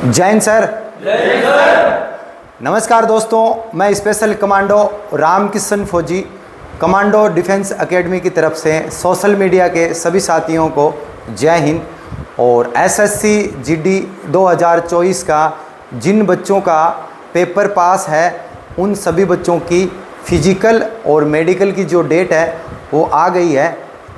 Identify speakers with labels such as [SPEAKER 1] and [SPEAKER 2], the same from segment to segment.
[SPEAKER 1] जय हिंद सर।
[SPEAKER 2] जय सर।
[SPEAKER 1] नमस्कार दोस्तों, मैं स्पेशल कमांडो रामकिशन फौजी कमांडो डिफेंस एकेडमी की तरफ से सोशल मीडिया के सभी साथियों को जय हिंद। और एसएससी जीडी 2024 का जिन बच्चों का पेपर पास है उन सभी बच्चों की फिजिकल और मेडिकल की जो डेट है वो आ गई है।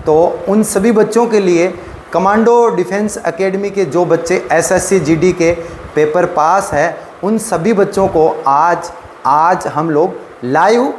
[SPEAKER 1] तो उन सभी बच्चों के लिए कमांडो डिफेंस एकेडमी के जो बच्चे एसएससी जीडी के पेपर पास है उन सभी बच्चों को आज हम लोग लाइव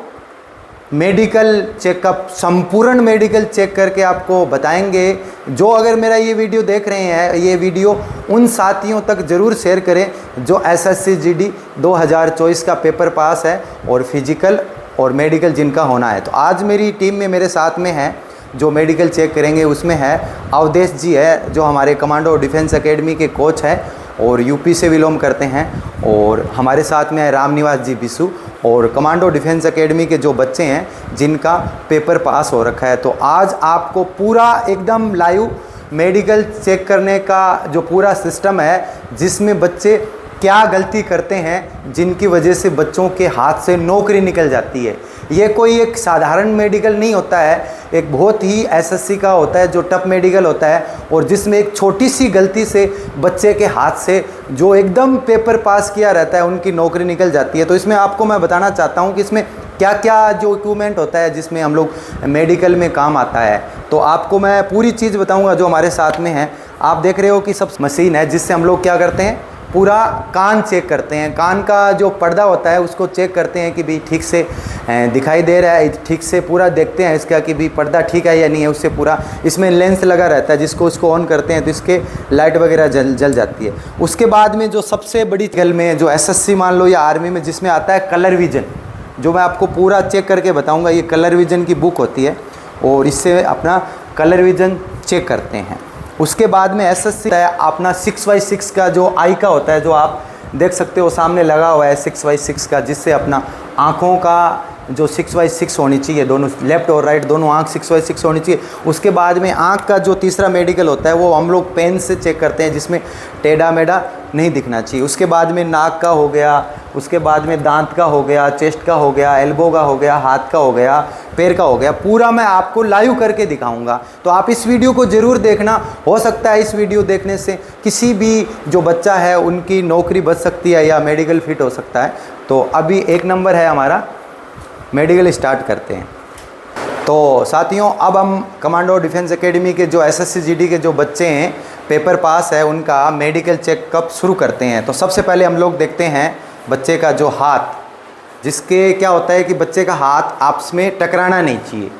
[SPEAKER 1] मेडिकल चेकअप, संपूर्ण मेडिकल चेक करके आपको बताएंगे। जो अगर मेरा ये वीडियो देख रहे हैं, ये वीडियो उन साथियों तक ज़रूर शेयर करें जो एसएससी जीडी 2024 का पेपर पास है और फिजिकल और मेडिकल जिनका होना है। तो आज मेरी टीम में मेरे साथ में है जो मेडिकल चेक करेंगे, उसमें है अवधेश जी है जो हमारे कमांडो डिफेंस एकेडमी के कोच हैं और यूपी से बिलोंग करते हैं। और हमारे साथ में है रामनिवास जी बिसु और कमांडो डिफेंस एकेडमी के जो बच्चे हैं जिनका पेपर पास हो रखा है। तो आज आपको पूरा एकदम लाइव मेडिकल चेक करने का जो पूरा सिस्टम है, जिसमें बच्चे क्या गलती करते हैं जिनकी वजह से बच्चों के हाथ से नौकरी निकल जाती है। ये कोई एक साधारण मेडिकल नहीं होता है, एक बहुत ही एसएससी का होता है जो टफ मेडिकल होता है और जिसमें एक छोटी सी गलती से बच्चे के हाथ से जो एकदम पेपर पास किया रहता है उनकी नौकरी निकल जाती है। तो इसमें आपको मैं बताना चाहता हूँ कि इसमें क्या क्या जो इक्विपमेंट होता है जिसमें हम लोग मेडिकल में काम आता है। तो आपको मैं पूरी चीज़ बताऊँगा जो हमारे साथ में है। आप देख रहे हो कि सब मशीन है जिससे हम लोग क्या करते हैं, पूरा कान चेक करते हैं। कान का जो पर्दा होता है उसको चेक करते हैं कि भी ठीक से दिखाई दे रहा है, ठीक से पूरा देखते हैं इसका कि भी पर्दा ठीक है या नहीं है। उससे पूरा इसमें लेंस लगा रहता है जिसको उसको ऑन करते हैं तो इसके लाइट वगैरह जल जाती है। उसके बाद में जो सबसे बड़ी गल में जो एसएससी मान लो या आर्मी में जिसमें आता है कलर विजन, जो मैं आपको पूरा चेक करके बताऊँगा। ये कलर विजन की बुक होती है और इससे अपना कलर विजन चेक करते हैं। उसके बाद में एसएससी अपना 6x6 का जो आई का होता है, जो आप देख सकते हो सामने लगा हुआ है 6x6 का, जिससे अपना आँखों का जो 6x6 होनी चाहिए, दोनों लेफ़्ट और राइट दोनों आँख 6x6 होनी चाहिए। उसके बाद में आँख का जो तीसरा मेडिकल होता है वो हम लोग पेन से चेक करते हैं जिसमें टेढ़ा मेढ़ा नहीं दिखना चाहिए। उसके बाद में नाक का हो गया, उसके बाद में दांत का हो गया, चेस्ट का हो गया, एल्बो का हो गया, हाथ का हो गया, पैर का हो गया। पूरा मैं आपको लाइव करके दिखाऊंगा। तो आप इस वीडियो को ज़रूर देखना। हो सकता है इस वीडियो देखने से किसी भी जो बच्चा है उनकी नौकरी बच सकती है या मेडिकल फिट हो सकता है। तो अभी 1 नंबर है हमारा, मेडिकल स्टार्ट करते हैं। तो साथियों, अब हम कमांडो डिफेंस एकेडमी के जो एसएससी जीडी के जो बच्चे हैं पेपर पास है उनका मेडिकल चेकअप शुरू करते हैं। तो सबसे पहले हम लोग देखते हैं बच्चे का जो हाथ, जिसके क्या होता है कि बच्चे का हाथ आपस में टकराना नहीं चाहिए।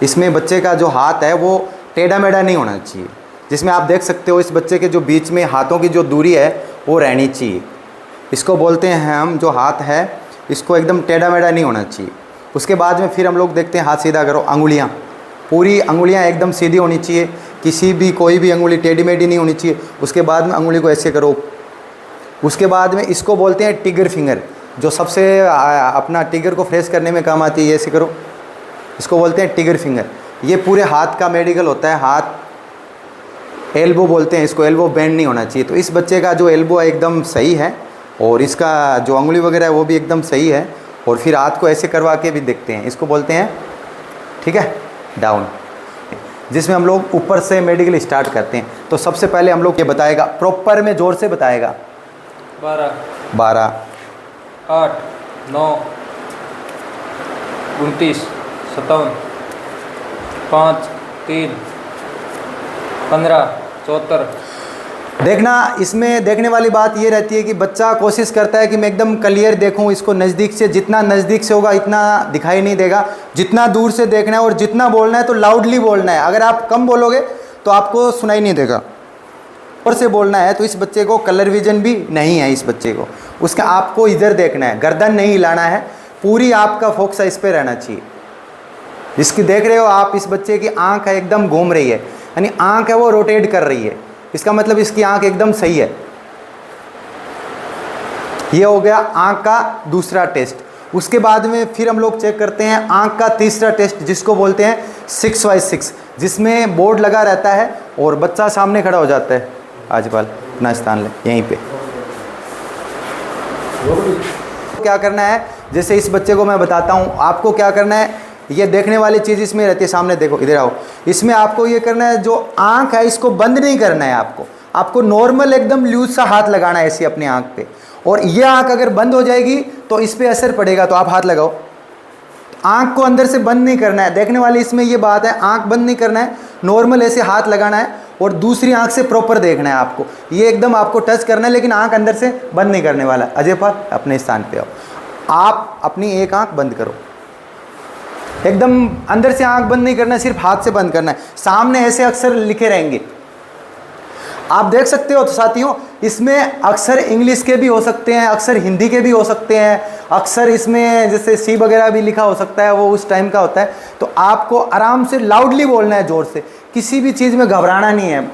[SPEAKER 1] इसमें बच्चे का जो हाथ है वो टेढ़ा मेढ़ा नहीं होना चाहिए। जिसमें आप देख सकते हो इस बच्चे के जो बीच में हाथों की जो दूरी है वो रहनी चाहिए। इसको बोलते हैं हम, जो हाथ है इसको एकदम टेढ़ा मेढ़ा नहीं होना चाहिए। उसके बाद में फिर हम लोग देखते हैं हाथ सीधा करो। अंगुलियाँ, पूरी अंगुलियाँ एकदम सीधी होनी चाहिए, किसी भी कोई भी अंगुली टेढ़ी मेढ़ी नहीं होनी चाहिए। उसके बाद में अंगुली को ऐसे करो। उसके बाद में इसको बोलते हैं टिगर फिंगर, जो सबसे अपना टिगर को फ्रेश करने में काम आती है। ऐसे करो, इसको बोलते हैं टिगर फिंगर। ये पूरे हाथ का मेडिकल होता है। हाथ एल्बो बोलते हैं इसको, एल्बो बेंड नहीं होना चाहिए। तो इस बच्चे का जो एल्बो है एकदम सही है और इसका जो अंगुली वगैरह है वो भी एकदम सही है। और फिर हाथ को ऐसे करवा के भी देखते हैं, इसको बोलते हैं, ठीक है, डाउन, जिसमें हम लोग ऊपर से मेडिकल स्टार्ट करते हैं। तो सबसे पहले हम लोग ये बताएगा, प्रॉपर में ज़ोर से बताएगा। 12
[SPEAKER 2] 8 9 29 57 5 3 15 74।
[SPEAKER 1] देखना, इसमें देखने वाली बात ये रहती है कि बच्चा कोशिश करता है कि मैं एकदम क्लियर देखूं, इसको नज़दीक से, जितना नज़दीक से होगा इतना दिखाई नहीं देगा। जितना दूर से देखना है और जितना बोलना है तो लाउडली बोलना है। अगर आप कम बोलोगे तो आपको सुनाई नहीं देगा। और से बोलना है। तो इस बच्चे को कलर विजन भी नहीं है। इस बच्चे को उसका आपको इधर देखना है, गर्दन नहीं हिलाना है, पूरी आपका फोकस इस पर रहना चाहिए। इसकी देख रहे हो आप, इस बच्चे की आँख है एकदम घूम रही है, यानी आँख है वो रोटेट कर रही है। इसका मतलब इसकी आंख एकदम सही है। ये हो गया आंख का दूसरा टेस्ट। उसके बाद में फिर हम लोग चेक करते हैं आंख का तीसरा टेस्ट, जिसको बोलते हैं 6x6, जिसमें बोर्ड लगा रहता है और बच्चा सामने खड़ा हो जाता है। आजपाल अपना स्थान ले यहीं पे। क्या करना है, जैसे इस बच्चे को मैं बताता हूँ, आपको क्या करना है, ये देखने वाली चीज़ इसमें रहती है, सामने देखो, इधर आओ, इसमें आपको ये करना है, जो आँख है इसको बंद नहीं करना है, आपको नॉर्मल एकदम लूज सा हाथ लगाना है ऐसी अपनी आँख पे, और ये आँख अगर बंद हो जाएगी तो इस पर असर पड़ेगा, तो आप हाथ लगाओ। आँख को अंदर से बंद नहीं करना है, देखने वाली इसमें ये बात है, आँख बंद नहीं करना है, नॉर्मल ऐसे हाथ लगाना है और दूसरी आँख से प्रॉपर देखना है आपको, ये एकदम आपको टच करना है, लेकिन आँख अंदर से बंद नहीं करने वाला। अजय पाल अपने स्थान पे आओ, आप अपनी एक आँख बंद करो, एकदम अंदर से आँख बंद नहीं करना है, सिर्फ हाथ से बंद करना है। सामने ऐसे अक्षर लिखे रहेंगे, आप देख सकते हो साथियों, इसमें अक्षर इंग्लिश के भी हो सकते हैं, अक्षर हिंदी के भी हो सकते हैं, अक्षर इसमें जैसे सी वगैरह भी लिखा हो सकता है, वो उस टाइम का होता है। तो आपको आराम से लाउडली बोलना है, जोर से, किसी भी चीज़ में घबराना नहीं है।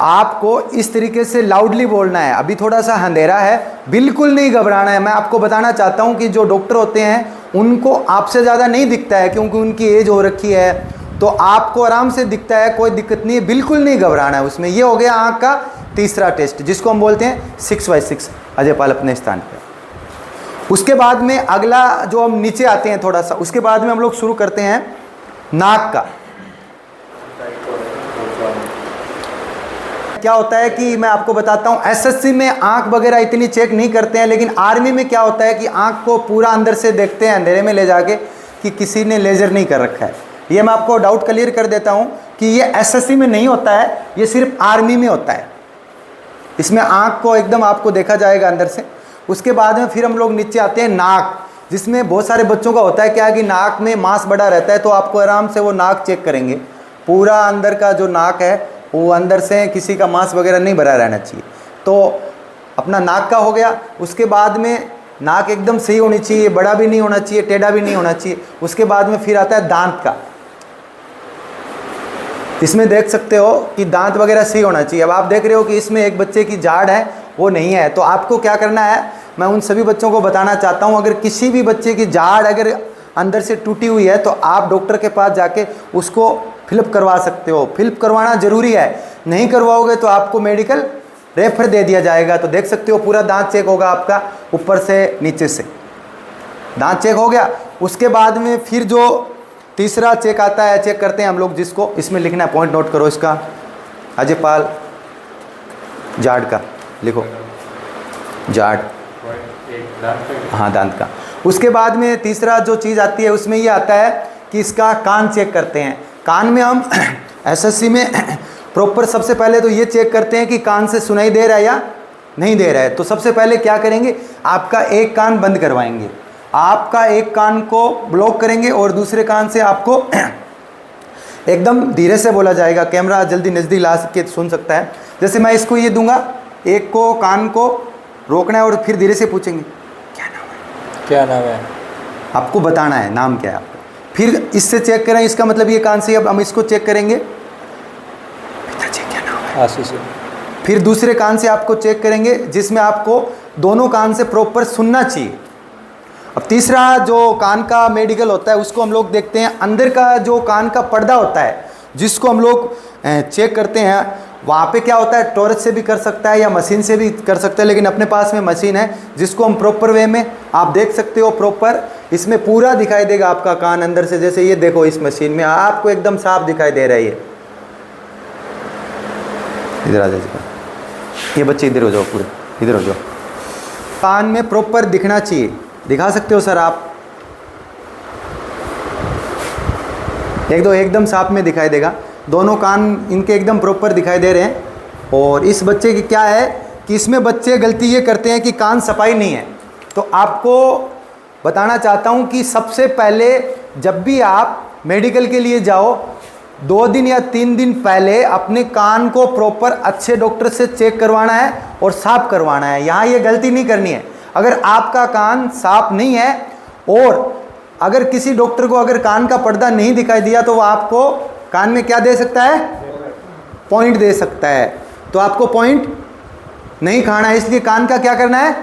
[SPEAKER 1] आपको इस तरीके से लाउडली बोलना है। अभी थोड़ा सा अंधेरा है, बिल्कुल नहीं घबराना है। मैं आपको बताना चाहता हूं कि जो डॉक्टर होते हैं उनको आपसे ज़्यादा नहीं दिखता है, क्योंकि उनकी एज हो रखी है, तो आपको आराम से दिखता है, कोई दिक्कत नहीं है, बिल्कुल नहीं घबराना है उसमें। ये हो गया आँख का तीसरा टेस्ट, जिसको हम बोलते हैं 6x6। अजय पाल अपने स्थान पर। उसके बाद में अगला जो हम नीचे आते हैं थोड़ा सा, उसके बाद में हम लोग शुरू करते हैं नाक का। क्या होता है कि मैं आपको बताता हूं, एसएससी में आंख वगैरह इतनी चेक नहीं करते हैं, लेकिन आर्मी में क्या होता है कि आंख को पूरा अंदर से देखते हैं अंधेरे में ले जाके कि किसी ने लेजर नहीं कर रखा है। ये मैं आपको डाउट क्लियर कर देता हूं कि ये एसएससी में नहीं होता है, ये सिर्फ आर्मी में होता है। इसमें आंख को एकदम आपको देखा जाएगा अंदर से। उसके बाद में फिर हम लोग नीचे आते हैं नाक, जिसमें बहुत सारे बच्चों का होता है क्या कि नाक में मांस बड़ा रहता है, तो आपको आराम से वो नाक चेक करेंगे, पूरा अंदर का जो नाक है वो अंदर से किसी का मांस वगैरह नहीं भरा रहना चाहिए। तो अपना नाक का हो गया। उसके बाद में नाक एकदम सही होनी चाहिए, बड़ा भी नहीं होना चाहिए, टेढ़ा भी नहीं होना चाहिए। उसके बाद में फिर आता है दांत का। इसमें देख सकते हो कि दांत वगैरह सही होना चाहिए। अब आप देख रहे हो कि इसमें एक बच्चे की झाड़ है, वो नहीं है, तो आपको क्या करना है, मैं उन सभी बच्चों को बताना चाहता हूँ, अगर किसी भी बच्चे की झाड़ अगर अंदर से टूटी हुई है तो आप डॉक्टर के पास जाके उसको फिलअप करवा सकते हो। फिलअप करवाना ज़रूरी है, नहीं करवाओगे तो आपको मेडिकल रेफर दे दिया जाएगा। तो देख सकते हो पूरा दांत चेक होगा आपका, ऊपर से नीचे से दांत चेक हो गया। उसके बाद में फिर जो तीसरा चेक आता है, चेक करते हैं हम लोग, जिसको इसमें लिखना है, पॉइंट नोट करो इसका, अजय पाल, जाड़ का लिखो, जाड़, हाँ दांत का। उसके बाद में तीसरा जो चीज़ आती है उसमें ये आता है कि इसका कान चेक करते हैं। कान में हम एसएससी में प्रॉपर सबसे पहले तो ये चेक करते हैं कि कान से सुनाई दे रहा है या नहीं दे रहा है। तो सबसे पहले क्या करेंगे, आपका एक कान बंद करवाएंगे, आपका एक कान को ब्लॉक करेंगे और दूसरे कान से आपको एकदम धीरे से बोला जाएगा, कैमरा जल्दी नज़दीक ला के सुन सकता है। जैसे मैं इसको ये दूंगा, एक को कान को रोकना है और फिर धीरे से पूछेंगे क्या नाम है,
[SPEAKER 2] क्या नाम है,
[SPEAKER 1] आपको बताना है नाम क्या है आपका। फिर इससे चेक करें, इसका मतलब ये कान से, अब हम इसको चेक करेंगे, पिताजी क्या नाम है,
[SPEAKER 2] आशीष।
[SPEAKER 1] फिर दूसरे कान से आपको चेक करेंगे, जिसमें आपको दोनों कान से प्रॉपर सुनना चाहिए। अब तीसरा जो कान का मेडिकल होता है उसको हम लोग देखते हैं, अंदर का जो कान का पर्दा होता है जिसको हम लोग चेक करते हैं, वहाँ पे क्या होता है, टॉर्च से भी कर सकता है या मशीन से भी कर सकता है, लेकिन अपने पास में मशीन है जिसको हम प्रॉपर वे में आप देख सकते हो, प्रॉपर इसमें पूरा दिखाई देगा आपका कान अंदर से। जैसे ये देखो, इस मशीन में आपको एकदम साफ दिखाई दे रही है। इधर आ जाइए, ये बच्चे इधर हो जाओ, पूरे इधर हो जाओ। कान में प्रॉपर दिखना चाहिए, दिखा सकते हो सर आप, एकदम साफ में दिखाई देगा, दोनों कान इनके एकदम प्रॉपर दिखाई दे रहे हैं। और इस बच्चे की क्या है कि इसमें बच्चे गलती ये करते हैं कि कान सफाई नहीं है। तो आपको बताना चाहता हूँ कि सबसे पहले जब भी आप मेडिकल के लिए जाओ, 2 दिन या 3 दिन पहले अपने कान को प्रॉपर अच्छे डॉक्टर से चेक करवाना है और साफ करवाना है। यहाँ ये गलती नहीं करनी है। अगर आपका कान साफ नहीं है और अगर किसी डॉक्टर को अगर कान का पर्दा नहीं दिखाई दिया तो वो आपको कान में क्या दे सकता है, पॉइंट दे सकता है। तो आपको पॉइंट नहीं खाना है, इसलिए कान का क्या करना है,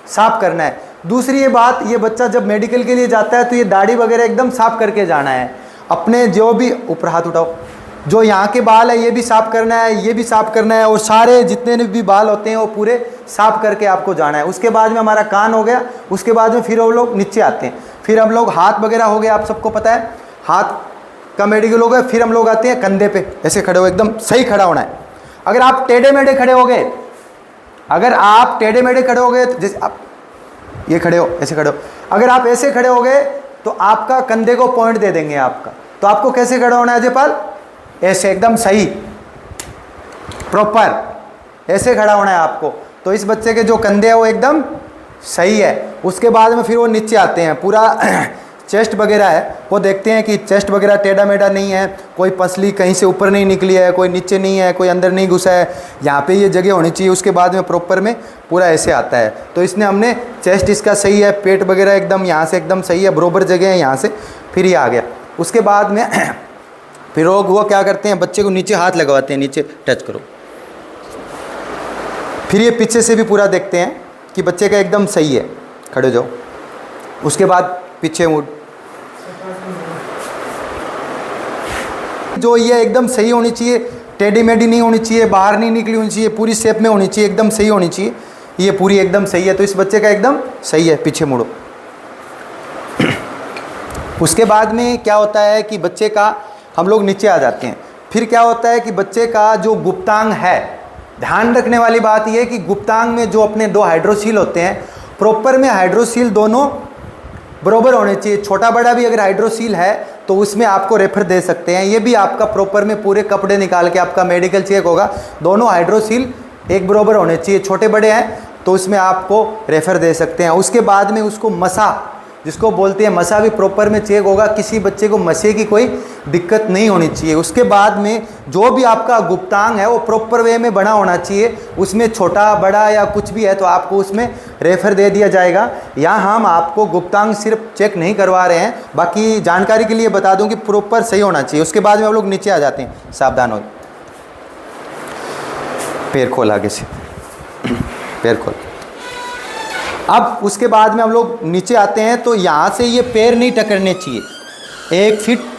[SPEAKER 1] साफ करना है। दूसरी ये बात, ये बच्चा जब मेडिकल के लिए जाता है तो ये दाढ़ी वगैरह एकदम साफ करके जाना है। अपने जो भी, ऊपर हाथ उठाओ, जो यहाँ के बाल है ये भी साफ करना है, ये भी साफ करना है, और सारे जितने भी बाल होते हैं वो पूरे साफ करके आपको जाना है। उसके बाद में हमारा कान हो गया, उसके बाद में फिर हम लोग नीचे आते हैं, फिर हम लोग हाथ वगैरह हो गया, आप सबको पता है हाथ का मेडिकल हो गया। फिर हम लोग आते हैं कंधे पे, ऐसे खड़े हो, एकदम सही खड़ा होना है। अगर आप टेढ़े मेढ़े खड़े हो गए, अगर आप टेढ़े मेढ़े खड़े हो गए, जैसे आप ये खड़े हो, ऐसे खड़े हो, अगर आप ऐसे खड़े हो गए तो आपका कंधे को पॉइंट दे देंगे आपका। तो आपको कैसे खड़ा होना है अजयपाल? ऐसे एकदम सही प्रॉपर ऐसे खड़ा होना है आपको। तो इस बच्चे के जो कंधे हैं वो एकदम सही है। उसके बाद में फिर वो नीचे आते हैं, पूरा चेस्ट वगैरह है वो देखते हैं कि चेस्ट वगैरह टेढ़ा मेढ़ा नहीं है, कोई पसली कहीं से ऊपर नहीं निकली है, कोई नीचे नहीं है, कोई अंदर नहीं घुसा है, यहाँ पे ये जगह होनी चाहिए। उसके बाद में प्रॉपर में पूरा ऐसे आता है। तो इसने हमने चेस्ट इसका सही है, पेट वगैरह एकदम यहाँ से एकदम सही है, बरोबर जगह है यहाँ से, फिर ये आ गया। उसके बाद में फिर वो क्या करते हैं, बच्चे को नीचे हाथ लगवाते हैं, नीचे टच करो। फिर ये पीछे से भी पूरा देखते हैं कि बच्चे का एकदम सही है, खड़े हो जाओ। उसके बाद पीछे मुड़, जो ये एकदम सही होनी चाहिए, टेढ़ी मेढ़ी नहीं होनी चाहिए, बाहर नहीं निकली होनी चाहिए, पूरी शेप में होनी चाहिए, एकदम सही होनी चाहिए। ये पूरी एकदम सही है, तो इस बच्चे का एकदम सही है, पीछे मुड़ो। उसके बाद में क्या होता है कि बच्चे का, हम लोग नीचे आ जाते हैं। फिर क्या होता है कि बच्चे का जो गुप्तांग है, ध्यान रखने वाली बात यह है कि गुप्तांग में जो अपने दो हाइड्रोसील होते हैं, प्रॉपर में हाइड्रोसील दोनों बरोबर होने चाहिए। छोटा बड़ा भी अगर हाइड्रोसील है तो उसमें आपको रेफर दे सकते हैं। ये भी आपका प्रॉपर में पूरे कपड़े निकाल के आपका मेडिकल चेक होगा, दोनों हाइड्रोसील एक बरोबर होने चाहिए। छोटे बड़े हैं तो उसमें आपको रेफर दे सकते हैं। उसके बाद में उसको मसा, जिसको बोलते हैं मसा, भी प्रॉपर में चेक होगा। किसी बच्चे को मसे की कोई दिक्कत नहीं होनी चाहिए। उसके बाद में जो भी आपका गुप्तांग है वो प्रॉपर वे में बना होना चाहिए। उसमें छोटा बड़ा या कुछ भी है तो आपको उसमें रेफर दे दिया जाएगा। यहाँ हम आपको गुप्तांग सिर्फ चेक नहीं करवा रहे हैं, बाकी जानकारी के लिए बता दूं कि प्रॉपर सही होना चाहिए। उसके बाद में हम लोग नीचे आ जाते हैं। सावधान हो, पैर खोल आगे से, पैर खोल। अब उसके बाद में हम लोग नीचे आते हैं तो यहाँ से ये पैर नहीं टकरने चाहिए, 1 फीट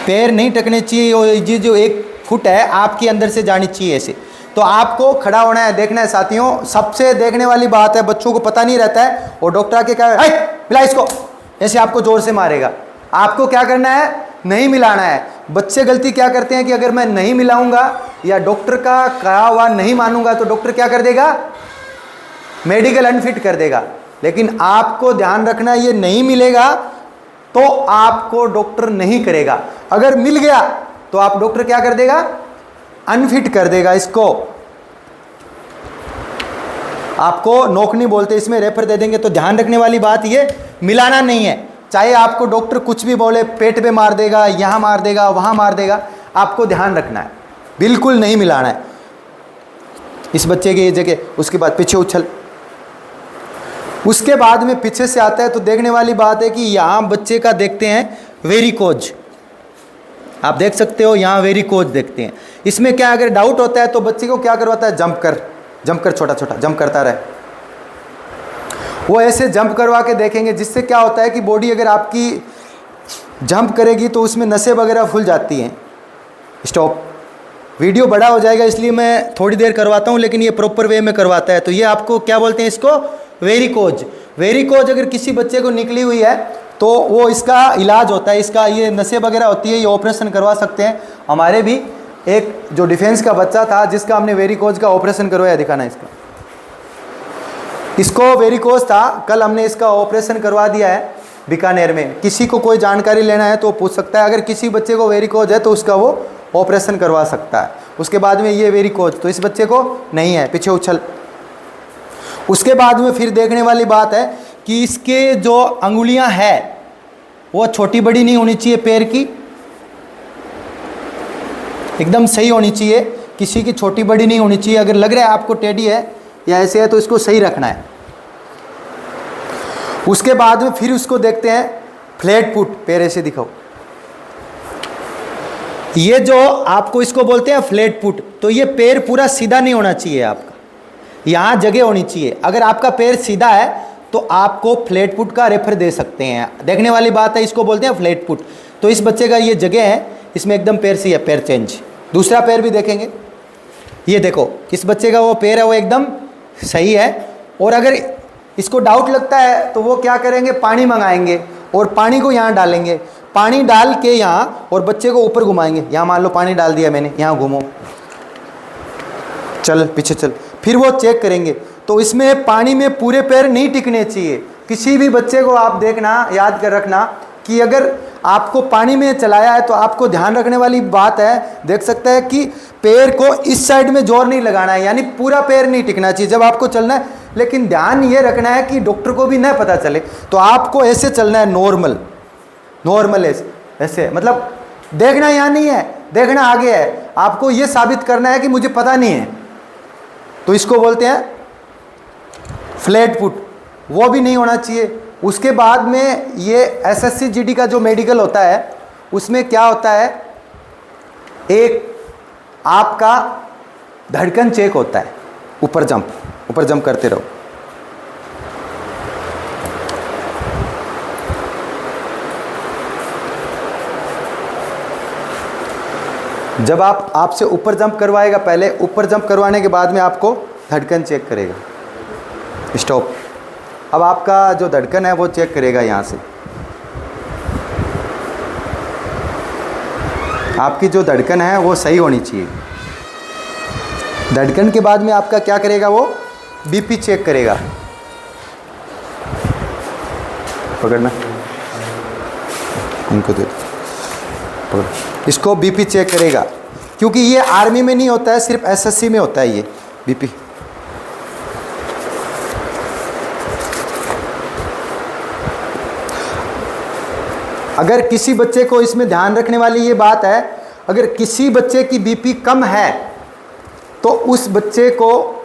[SPEAKER 1] पैर नहीं टकने चाहिए। और ये जो 1 फुट है आपके अंदर से जानी चाहिए ऐसे। तो आपको खड़ा होना है, देखना है साथियों। सबसे देखने वाली बात है, बच्चों को पता नहीं रहता है, और डॉक्टर आके क्या, मिला इसको, ऐसे आपको जोर से मारेगा। आपको क्या करना है, नहीं मिलाना है। बच्चे गलती क्या करते हैं कि अगर मैं नहीं मिलाऊंगा या डॉक्टर का कहा हुआ नहीं मानूंगा तो डॉक्टर क्या कर देगा, मेडिकल अनफिट कर देगा। लेकिन आपको ध्यान रखना, ये नहीं मिलेगा तो आपको डॉक्टर नहीं करेगा। अगर मिल गया तो आप डॉक्टर क्या कर देगा, अनफिट कर देगा। इसको आपको नौकनी बोलते, इसमें रेफर दे देंगे। तो ध्यान रखने वाली बात ये, मिलाना नहीं है। चाहे आपको डॉक्टर कुछ भी बोले, पेट पे मार देगा, यहाँ मार देगा, वहाँ मार देगा, आपको ध्यान रखना है, बिल्कुल नहीं मिलाना है इस बच्चे की ये जगह। उसके बाद पीछे उछल। उसके बाद में पीछे से आता है तो देखने वाली बात है कि यहाँ बच्चे का देखते हैं वेरिकोज, आप देख सकते हो यहाँ वेरिकोज देखते हैं। इसमें क्या अगर डाउट होता है तो बच्चे को क्या करवाता है, जंप कर, छोटा छोटा जंप करता रहे। वो ऐसे जंप करवा के देखेंगे, जिससे क्या होता है कि बॉडी अगर आपकी जंप करेगी तो उसमें नसें वगैरह फूल जाती हैं। स्टॉप, वीडियो बड़ा हो जाएगा इसलिए मैं थोड़ी देर करवाता हूँ, लेकिन ये प्रॉपर वे में करवाता है। तो ये आपको क्या बोलते हैं, इसको वेरिकोज। वेरिकोज अगर किसी बच्चे को निकली हुई है तो वो इसका इलाज होता है, इसका ये नसें वगैरह होती है, ये ऑपरेशन करवा सकते हैं। हमारे भी एक जो डिफेंस का बच्चा था जिसका हमने वेरिकोज का ऑपरेशन करवाया, दिखाना इसका, इसको वेरिकोज था, कल हमने इसका ऑपरेशन करवा दिया है बीकानेर में। किसी को कोई जानकारी लेना है तो पूछ सकता है। अगर किसी बच्चे को वेरिकोज है तो उसका वो ऑपरेशन करवा सकता है। उसके बाद में ये वेरिकोज तो इस बच्चे को नहीं है, पीछे उछल। उसके बाद में फिर देखने वाली बात है कि इसके जो अंगुलियां हैं वो छोटी बड़ी नहीं होनी चाहिए, पैर की एकदम सही होनी चाहिए, किसी की छोटी बड़ी नहीं होनी चाहिए। अगर लग रहा है आपको टेढ़ी है या ऐसे है तो इसको सही रखना है। उसके बाद में फिर उसको देखते हैं फ्लैट फुट, पैर ऐसे दिखाओ। ये जो आपको इसको बोलते हैं फ्लैट फुट, तो ये पैर पूरा सीधा नहीं होना चाहिए आपका, यहाँ जगह होनी चाहिए। अगर आपका पैर सीधा है तो आपको फ्लैट फुट का रेफर दे सकते हैं। देखने वाली बात है, इसको बोलते हैं फ्लैट फुट। तो इस बच्चे का ये जगह है, इसमें एकदम पैर सी है, पैर चेंज। दूसरा पैर भी देखेंगे, ये देखो इस बच्चे का वो पैर है वो एकदम सही है। और अगर इसको डाउट लगता है तो वो क्या करेंगे, पानी मंगाएंगे और पानी को यहाँ डालेंगे, पानी डाल के यहाँ और बच्चे को ऊपर घुमाएंगे। यहाँ मान लो पानी डाल दिया मैंने, यहाँ घूमो, चल पीछे चल, फिर वो चेक करेंगे। तो इसमें पानी में पूरे पैर नहीं टिकने चाहिए। किसी भी बच्चे को आप देखना, याद कर रखना कि अगर आपको पानी में चलाया है तो आपको ध्यान रखने वाली बात है, देख सकते हैं कि पैर को इस साइड में जोर नहीं लगाना है, यानी पूरा पैर नहीं टिकना चाहिए जब आपको चलना है। लेकिन ध्यान ये रखना है कि डॉक्टर को भी न पता चले, तो आपको ऐसे चलना है, नॉर्मल ऐसे, मतलब देखना यहाँ नहीं है, देखना आगे है। आपको ये साबित करना है कि मुझे पता नहीं है, तो इसको बोलते हैं फ्लैट फुट। वो भी नहीं होना चाहिए। उसके बाद में ये एसएससी जीडी का जो मेडिकल होता है उसमें क्या होता है, एक आपका धड़कन चेक होता है, ऊपर जंप करते रहो। जब आपसे ऊपर जंप करवाएगा, पहले ऊपर जंप करवाने के बाद में आपको धड़कन चेक करेगा। स्टॉप। अब आपका जो धड़कन है वो चेक करेगा, यहाँ से आपकी जो धड़कन है वो सही होनी चाहिए। धड़कन के बाद में आपका क्या करेगा, वो बीपी चेक करेगा। पकड़ना, इनको दे पकड़, इसको बीपी चेक करेगा, क्योंकि ये आर्मी में नहीं होता है, सिर्फ एसएससी में होता है ये बीपी। अगर किसी बच्चे को, इसमें ध्यान रखने वाली ये बात है, अगर किसी बच्चे की बीपी कम है तो उस बच्चे को,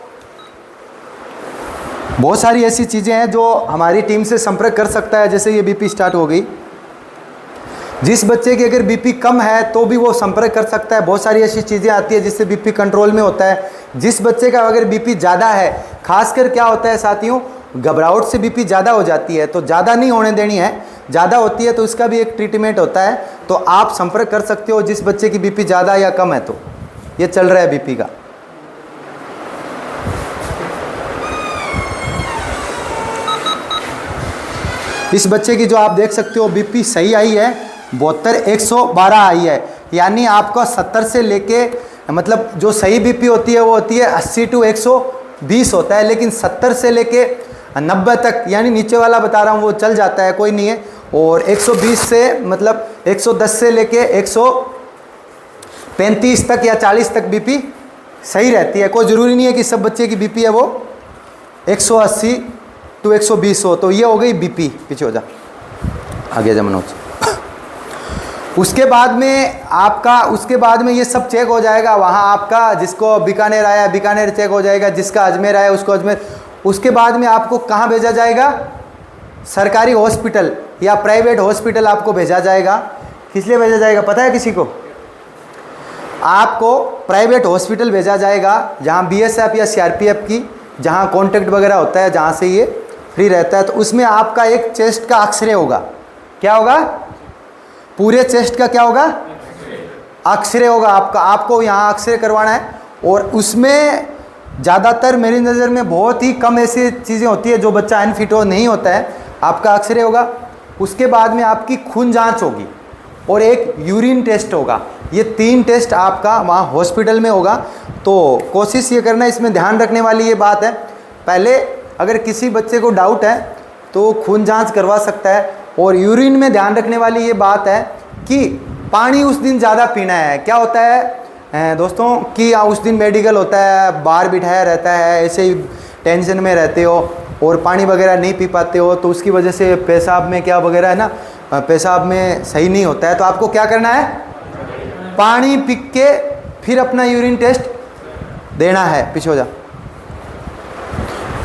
[SPEAKER 1] बहुत सारी ऐसी चीज़ें हैं जो हमारी टीम से संपर्क कर सकता है। जैसे ये बीपी स्टार्ट हो गई, जिस बच्चे की अगर बीपी कम है तो भी वो संपर्क कर सकता है। बहुत सारी ऐसी चीज़ें आती है जिससे बीपी कंट्रोल में होता है। जिस बच्चे का अगर बीपी ज़्यादा है, खासकर क्या होता है साथियों, घबराहट से बीपी ज़्यादा हो जाती है, तो ज़्यादा नहीं होने देनी है। ज़्यादा होती है तो इसका भी एक ट्रीटमेंट होता है, तो आप संपर्क कर सकते हो जिस बच्चे की बीपी ज़्यादा या कम है। तो ये चल रहा है बीपी का। इस बच्चे की जो आप देख सकते हो बीपी सही आई है, 72/112 आई है, यानी आपका 70 से लेके, मतलब जो सही बीपी होती है वो होती है 80 to 120 होता है, लेकिन 70 से लेके 90 तक, यानी नीचे वाला बता रहा हूँ, वो चल जाता है, कोई नहीं है। और 120 से, मतलब 110 से लेके 135 तक या 40 तक बीपी सही रहती है। कोई ज़रूरी नहीं है कि सब बच्चे की बीपी है वो 180 to 120 हो। तो ये हो गई बीपी। पीछे हो जा, आगे जा मनोज। उसके बाद में आपका, उसके बाद में ये सब चेक हो जाएगा। वहाँ आपका, जिसको बीकानेर आया बीकानेर चेक हो जाएगा, जिसका अजमेर आया उसको अजमेर। उसके बाद में आपको कहाँ भेजा जाएगा, सरकारी हॉस्पिटल या प्राइवेट हॉस्पिटल आपको भेजा जाएगा। किस लिए भेजा जाएगा पता है किसी को? आपको प्राइवेट हॉस्पिटल भेजा जाएगा जहाँ बीएसएफ या सीआरपीएफ की, जहाँ कॉन्टैक्ट वगैरह होता है, जहाँ से ये फ्री रहता है। तो उसमें आपका एक चेस्ट का एक्सरे होगा। क्या होगा? पूरे चेस्ट का क्या होगा? एक्सरे होगा आपका। आपको यहाँ एक्सरे करवाना है, और उसमें ज़्यादातर मेरी नज़र में बहुत ही कम ऐसी चीज़ें होती है जो बच्चा अनफिट हो नहीं होता है। आपका एक्सरे होगा, उसके बाद में आपकी खून जांच होगी और एक यूरिन टेस्ट होगा। ये 3 टेस्ट आपका वहाँ हॉस्पिटल में होगा। तो कोशिश ये करना, इसमें ध्यान रखने वाली ये बात है, पहले अगर किसी बच्चे को डाउट है तो खून जांच करवा सकता है। और यूरिन में ध्यान रखने वाली ये बात है कि पानी उस दिन ज़्यादा पीना है। क्या होता है दोस्तों कि उस दिन मेडिकल होता है, बाहर बिठाया रहता है, ऐसे ही टेंशन में रहते हो और पानी वगैरह नहीं पी पाते हो, तो उसकी वजह से पेशाब में क्या वगैरह है ना, पेशाब में सही नहीं होता है। तो आपको क्या करना है, पानी पी के फिर अपना यूरिन टेस्ट देना है। पीछे हो जा।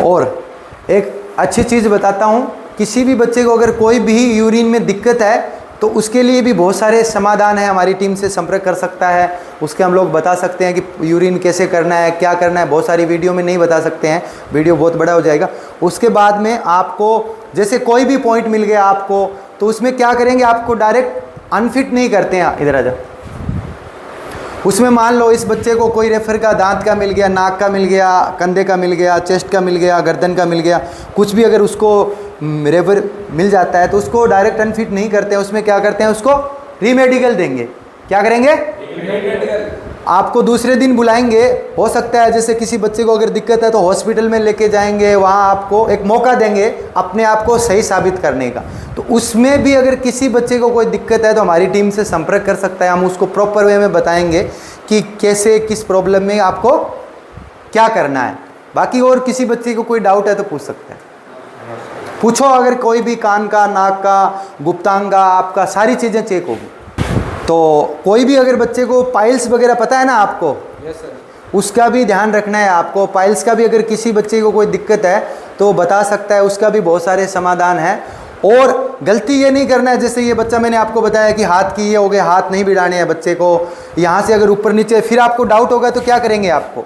[SPEAKER 1] और एक अच्छी चीज़ बताता हूँ, किसी भी बच्चे को अगर कोई भी यूरिन में दिक्कत है तो उसके लिए भी बहुत सारे समाधान हैं, हमारी टीम से संपर्क कर सकता है। उसके हम लोग बता सकते हैं कि यूरिन कैसे करना है, क्या करना है, बहुत सारी वीडियो में नहीं बता सकते हैं, वीडियो बहुत बड़ा हो जाएगा। उसके बाद में आपको जैसे कोई भी पॉइंट मिल गया आपको, तो उसमें क्या करेंगे, आपको डायरेक्ट अनफिट नहीं करते हैं, इधर आ जाओ। उसमें मान लो इस बच्चे को कोई रेफर का दांत का मिल गया, नाक का मिल गया, कंधे का मिल गया, चेस्ट का मिल गया, गर्दन का मिल गया, कुछ भी अगर उसको रेफर मिल जाता है तो उसको डायरेक्ट अनफिट नहीं करते हैं, उसमें क्या करते हैं, उसको रीमेडिकल देंगे। क्या करेंगे, आपको दूसरे दिन बुलाएंगे। हो सकता है जैसे किसी बच्चे को अगर दिक्कत है तो हॉस्पिटल में लेके जाएंगे, वहाँ आपको एक मौका देंगे अपने आप को सही साबित करने का। तो उसमें भी अगर किसी बच्चे को कोई दिक्कत है तो हमारी टीम से संपर्क कर सकता है, हम उसको प्रॉपर वे में बताएंगे कि कैसे किस प्रॉब्लम में आपको क्या करना है। बाकी और किसी बच्चे को कोई डाउट है तो पूछ सकते हैं, पूछो। अगर कोई भी कान का, नाक का, गुप्तांग का, आपका सारी चीज़ें चेक होगी। तो कोई भी अगर बच्चे को पाइल्स वगैरह पता है ना आपको,
[SPEAKER 2] यस सर,
[SPEAKER 1] उसका भी ध्यान रखना है आपको। पाइल्स का भी अगर किसी बच्चे को कोई दिक्कत है तो बता सकता है, उसका भी बहुत सारे समाधान है। और गलती ये नहीं करना है, जैसे ये बच्चा मैंने आपको बताया कि हाथ की ये हो गया, हाथ नहीं भिड़ाने हैं बच्चे को, यहाँ से अगर ऊपर नीचे, फिर आपको डाउट होगा तो क्या करेंगे आपको,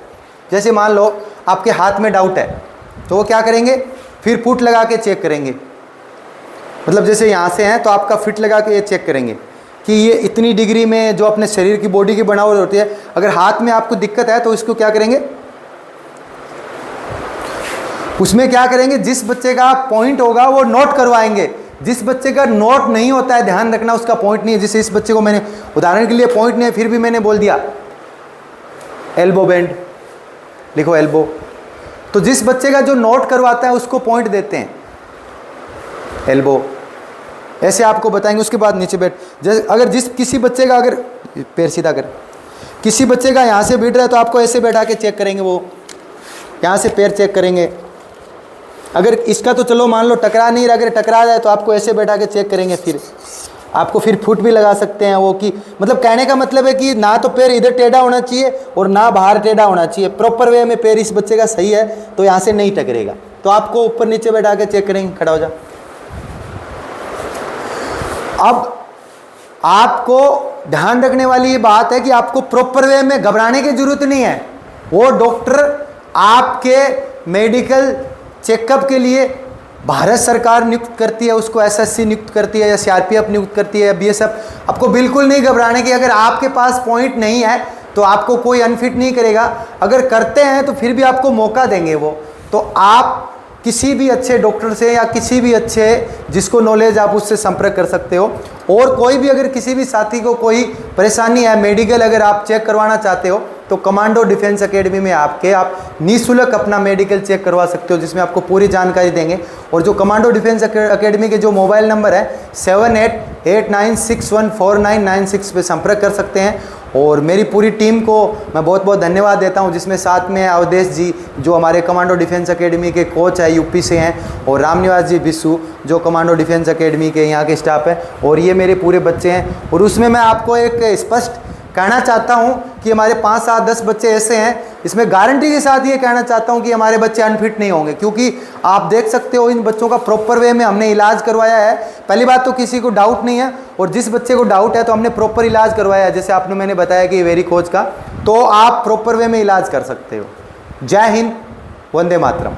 [SPEAKER 1] जैसे मान लो आपके हाथ में डाउट है तो वो क्या करेंगे, फिर फुट लगा के चेक करेंगे। मतलब जैसे यहाँ से हैं तो आपका फिट लगा के ये चेक करेंगे कि ये इतनी डिग्री में जो अपने शरीर की बॉडी की बनावट होती है, अगर हाथ में आपको दिक्कत है तो इसको क्या करेंगे, उसमें क्या करेंगे, जिस बच्चे का पॉइंट होगा वो नोट करवाएंगे। जिस बच्चे का नोट नहीं होता है, ध्यान रखना उसका पॉइंट नहीं है। जैसे इस बच्चे को मैंने उदाहरण के लिए पॉइंट नहीं है, फिर भी मैंने बोल दिया एल्बो बेंड, लिखो एल्बो। तो जिस बच्चे का जो नोट करवाता है उसको पॉइंट देते हैं, एल्बो। ऐसे आपको बताएंगे। उसके बाद नीचे बैठ, जैसे अगर किसी बच्चे का अगर पैर सीधा कर, किसी बच्चे का यहाँ से बैठ रहा है तो आपको ऐसे बैठा के चेक करेंगे, वो यहाँ से पैर चेक करेंगे। अगर इसका तो चलो मान लो टकरा नहीं रहा, अगर टकरा जाए तो आपको ऐसे बैठा के चेक करेंगे। फिर आपको फिर फुट भी लगा सकते हैं वो, कि मतलब कहने का मतलब है कि ना तो पैर इधर टेढ़ा होना चाहिए और ना बाहर टेढ़ा होना चाहिए, प्रॉपर वे में पैर इस बच्चे का सही है तो यहाँ से नहीं टकरेगा। तो आपको ऊपर नीचे बैठा के चेक करेंगे, खड़ा हो जा। अब आपको ध्यान रखने वाली ये बात है कि आपको प्रॉपर वे में घबराने की जरूरत नहीं है। वो डॉक्टर आपके मेडिकल चेकअप के लिए भारत सरकार नियुक्त करती है, उसको एसएससी नियुक्त करती है या सीआरपीएफ नियुक्त करती है या बीएसएफ। आपको बिल्कुल नहीं घबराने की। अगर आपके पास पॉइंट नहीं है तो आपको कोई अनफिट नहीं करेगा, अगर करते हैं तो फिर भी आपको मौका देंगे वो। तो आप किसी भी अच्छे डॉक्टर से या किसी भी अच्छे जिसको नॉलेज, आप उससे संपर्क कर सकते हो। और कोई भी अगर किसी भी साथी को कोई परेशानी है, मेडिकल अगर आप चेक करवाना चाहते हो तो कमांडो डिफेंस एकेडमी में आप निःशुल्क अपना मेडिकल चेक करवा सकते हो, जिसमें आपको पूरी जानकारी देंगे। और जो कमांडो डिफेंस एकेडमी के जो मोबाइल नंबर है 7889614996 पे संपर्क कर सकते हैं। और मेरी पूरी टीम को मैं बहुत बहुत धन्यवाद देता हूं, जिसमें साथ में अवधेश जी जो हमारे कमांडो डिफेंस एकेडमी के कोच है, यूपी से हैं, और रामनिवास जी बिस्सू जो कमांडो डिफेंस एकेडमी के यहाँ के स्टाफ है, और ये मेरे पूरे बच्चे हैं। और उसमें मैं आपको एक स्पष्ट कहना चाहता हूं कि हमारे 5, 7, 10 बच्चे ऐसे हैं, इसमें गारंटी के साथ ये कहना चाहता हूं कि हमारे बच्चे अनफिट नहीं होंगे, क्योंकि आप देख सकते हो इन बच्चों का प्रॉपर वे में हमने इलाज करवाया है। पहली बात तो किसी को डाउट नहीं है, और जिस बच्चे को डाउट है तो हमने प्रॉपर इलाज करवाया है। जैसे आपने मैंने बताया कि वेरिकोज का, तो आप प्रॉपर वे में इलाज कर सकते हो। जय हिंद, वंदे मातरम।